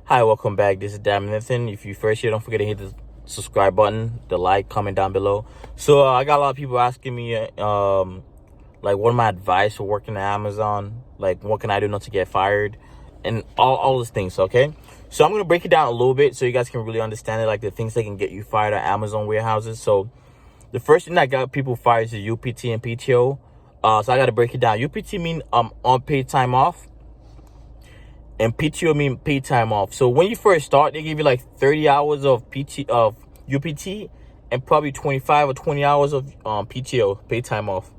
Hi, welcome back. This is Damn Nathan. If you first here, don't forget to hit the subscribe button, the like, comment down below. So I got a lot of people asking me, like, what are my advice for working at Amazon? Like, what can I do not to get fired, and all these things. Okay, so I'm gonna break it down a little bit so you guys can really understand it, like the things that can get you fired at Amazon warehouses. So the first thing that got people fired is UPT and PTO. So I got to break it down. UPT mean unpaid time off, and PTO mean paid time off. So when you first start, they give you like 30 hours of UPT and probably 25 or 20 hours of PTO, paid time off.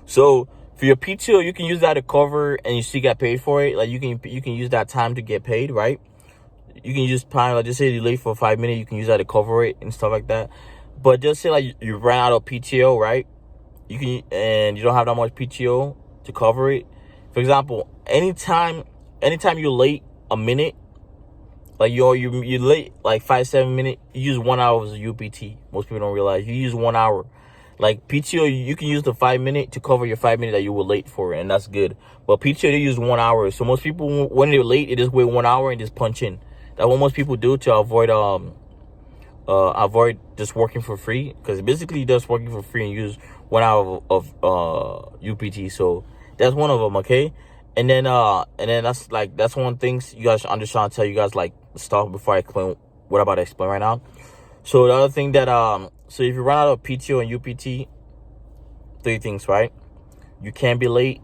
So for your PTO, you can use that to cover, and you still get paid for it. Like you can use that time to get paid, right? You can use time, like just say you're late for 5 minutes, you can use that to cover it and stuff like that. But just say like you ran out of PTO, right? And you don't have that much PTO to cover it. For example, anytime you're late a minute, like you're late like 5-7 minutes, you use 1 hour as a UPT. Most people don't realize you use 1 hour. Like PTO, you can use the 5 minute to cover your 5 minutes that you were late for, and that's good. But PTO, they use 1 hour. So most people, when they're late, they just wait 1 hour and just punch in. That's what most people do to avoid just working for free, because basically just working for free and use 1 hour of UPT. So that's one of them, okay? And then that's one thing you guys should understand. Tell you guys like stuff before I explain what I'm about to explain right now. So the other thing that so if you run out of PTO and UPT, three things, right? You can't be late,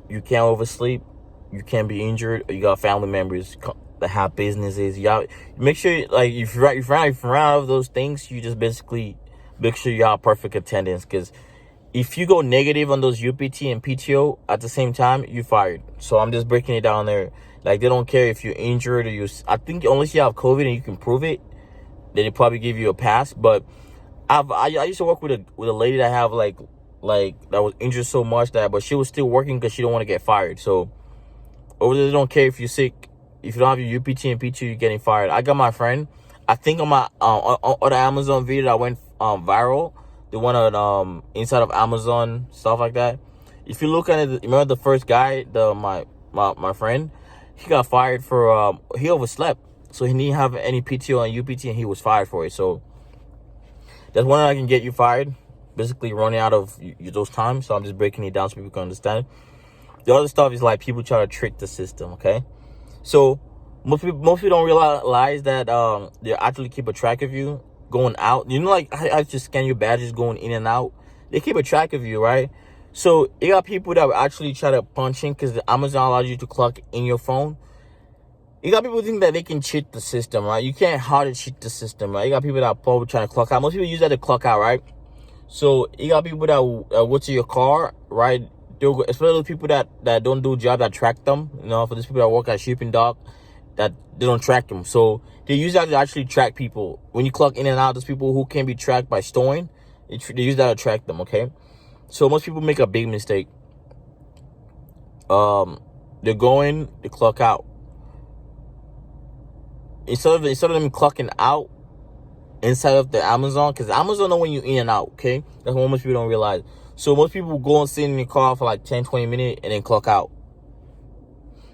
you can't oversleep, you can't be injured, or you got family members that have businesses. Y'all make sure, like, if you run out of those things, you just basically make sure you have perfect attendance. Because if you go negative on those UPT and PTO at the same time, you're fired. So I'm just breaking it down there. Like, they don't care if you're injured or I think unless you have COVID and you can prove it, then they probably give you a pass. But I used to work with a lady that have like that was injured so much but she was still working because she don't want to get fired. So over there, they don't care if you're sick. If you don't have your UPT and PTO, you're getting fired. I got my friend, I think on my on the Amazon video that went viral, the one on inside of Amazon, stuff like that. If you look at it, remember the first guy, my friend, he got fired for he overslept, so he didn't have any PTO and UPT, and he was fired for it. So that's one that can get you fired, basically running out of those times. So I'm just breaking it down so people can understand. The other stuff is like people try to trick the system, okay? So most people don't realize that they actually keep a track of you going out. You know, like I just scan your badges going in and out. They keep a track of you, right? So you got people that will actually try to punch in, because Amazon allows you to clock in your phone. You got people who think that they can cheat the system, right? You can't hardly cheat the system, right? You got people that are probably trying to clock out. Most people use that to clock out, right? So you got people that go to your car, right? Especially those people that don't do jobs that track them. You know, for these people that work at shipping dock, that they don't track them. So they use that to actually track people. When you clock in and out, there's people who can be tracked by storing. They use that to track them, okay? So most people make a big mistake. They clock out. Instead of them clocking out inside of the Amazon, because Amazon know when you're in and out, okay? That's what most people don't realize. So most people go and sit in your car for like 10-20 minutes and then clock out.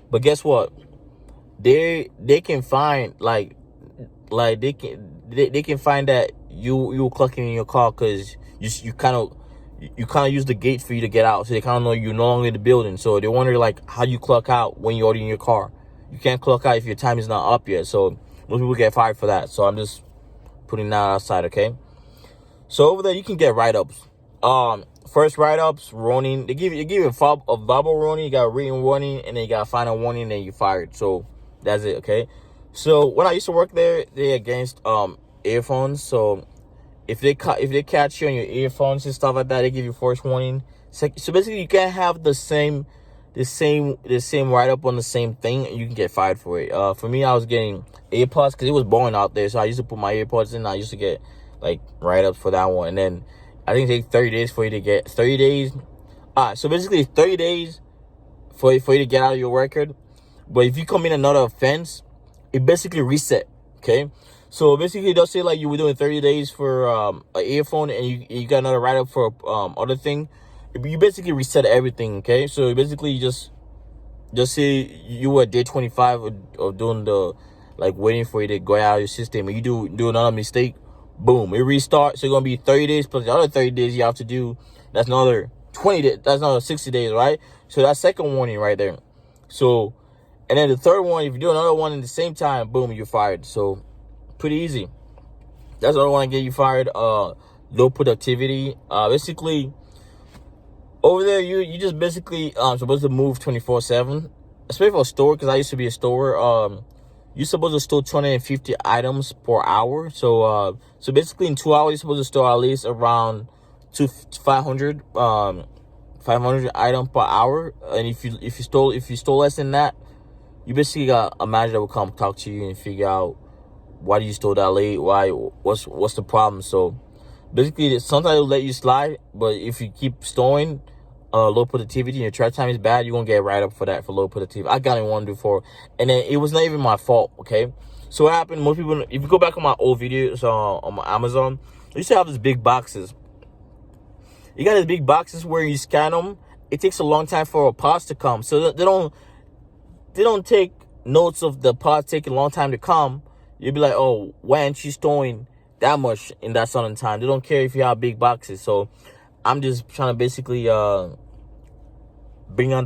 But guess what? They can find they can find that you were clocking in your car, because you kind of use the gate for you to get out. So they kind of know you're no longer in the building. So they wonder like how you clock out when you're already in your car. You can't clock out if your time is not up yet. So most people get fired for that. So I'm just putting that outside, okay? So over there, you can get write-ups. First write-ups, warning. They give you a verbal warning, you got a written warning, and then you got a final warning, and then you're fired. So that's it, okay? So when I used to work there, they against earphones. So if they catch you on your earphones and stuff like that, they give you first warning. So basically, you can't have the same write-up on the same thing, and you can get fired for it. For me, I was getting AirPods because it was blowing out there, so I used to put my AirPods in. I used to get like write-ups for that one, and then I think it takes 30 days for you to get 30 days. So basically it's 30 days for you to get out of your record. But if you come in another offense, it basically reset, okay? So basically it does say like you were doing 30 days for an earphone, and you got another write-up for other thing. You basically reset everything, okay? So basically you just say you were day 25 of doing the, like, waiting for it to go out of your system, and you do another mistake, boom, it restarts. So it's gonna be 30 days plus the other 30 days you have to do. That's another 20 days. That's another 60 days, right? So that's second warning right there. So, and then the third one, if you do another one in the same time, boom, you're fired. So pretty easy. That's what I want to get you fired. Low productivity. Basically, over there, you just basically supposed to move 24/7, especially for a store, because I used to be a store. You're supposed to store 250 items per hour. So so basically in 2 hours, you're supposed to store at least around 500 items per hour. And if you stole less than that, you basically got a manager that will come talk to you and figure out why you stole that late, what's the problem. So basically, sometimes they'll let you slide, but if you keep storing low productivity and your track time is bad, you're gonna get right up for that, for low productivity. I got in one before, and then it was not even my fault. Okay, so what happened? Most people, if you go back on my old videos on my Amazon, I used to have these big boxes. You got these big boxes where you scan them. It takes a long time for a parts to come, so they don't take notes of the parts taking a long time to come. You'll be like, oh, why aren't you storing that much in that certain time? They don't care if you have big boxes. So I'm just trying to basically bring on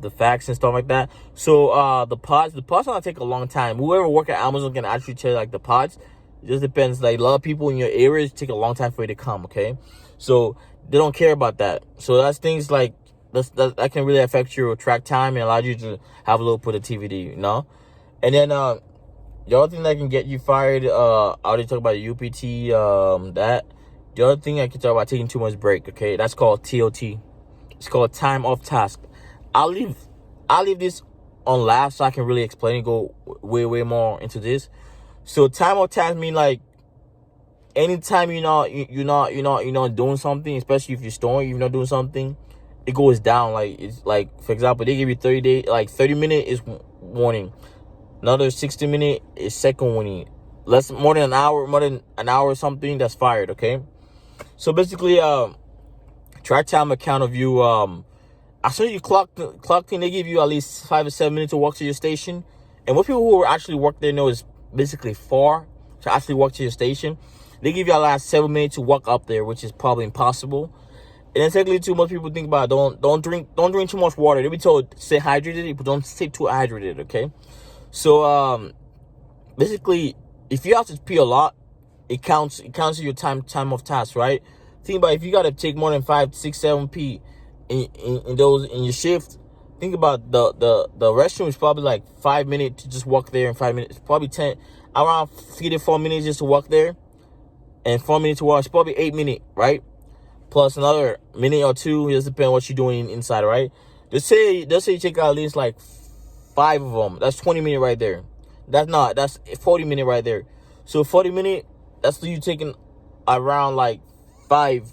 the facts and stuff like that. So the pods don't take a long time. Whoever work at Amazon can actually tell you, like, the pods. It just depends. Like, a lot of people in your areas take a long time for it to come. Okay, so they don't care about that. So that's things like that can really affect your track time and allow you to have a little productivity, you know. And then the other thing that can get you fired, I already talked about the UPT. That the other thing I can talk about, taking too much break. Okay, that's called TOT. It's called time off task. I'll leave this on last so I can really explain and go way more into this. So time off task mean, like, anytime you're not doing something, especially if you're storing, you're not doing something, it goes down. Like, it's like, for example, they give you 30 days, like 30-minute is warning. Another 60-minute is second warning. More than an hour or something, that's fired. Okay, so basically, track time account of you. As soon as you clock in, they give you at least 5 or 7 minutes to walk to your station. And what people who actually work there know is basically far to actually walk to your station. They give you at least 7 minutes to walk up there, which is probably impossible. And then secondly, too, most people think about it, don't drink too much water. They be told stay hydrated, but don't stay too hydrated. Okay. So basically, if you have to pee a lot, it counts your time of task, right? Think about if you gotta take more than 5, 6, 7 pee in your shift. Think about the restroom is probably like 5 minutes to just walk there, and 5 minutes, probably around 3 to 4 minutes just to walk there, and 4 minutes to walk. It's probably 8 minutes, right? Plus another minute or two. It just depends what you're doing inside, right? Let's say you take out at least like 5 of them. That's 20 minutes right there. That's 40 minutes right there. So 40 minutes, that's you taking around like five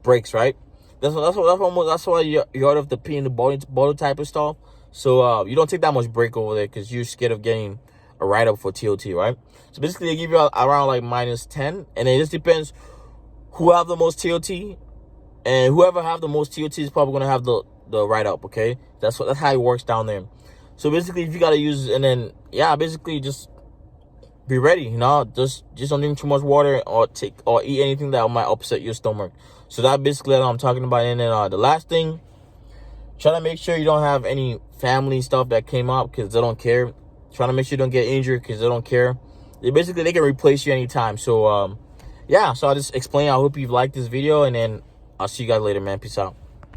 breaks, right? That's why you heard of the pee in the bottle type of stuff. So you don't take that much break over there because you're scared of getting a write up for TOT, right? So basically they give you around like -10, and it just depends who have the most TOT, and whoever have the most TOT is probably gonna have the write up. Okay, that's how it works down there. So basically, if you gotta use, and then basically just be ready. You know, just don't drink too much water or eat anything that might upset your stomach. So that basically what I'm talking about. And then the last thing, try to make sure you don't have any family stuff that came up because they don't care. Trying to make sure you don't get injured because they don't care. They can replace you anytime. So so I'll just explain. I hope you've liked this video, and then I'll see you guys later, man. Peace out.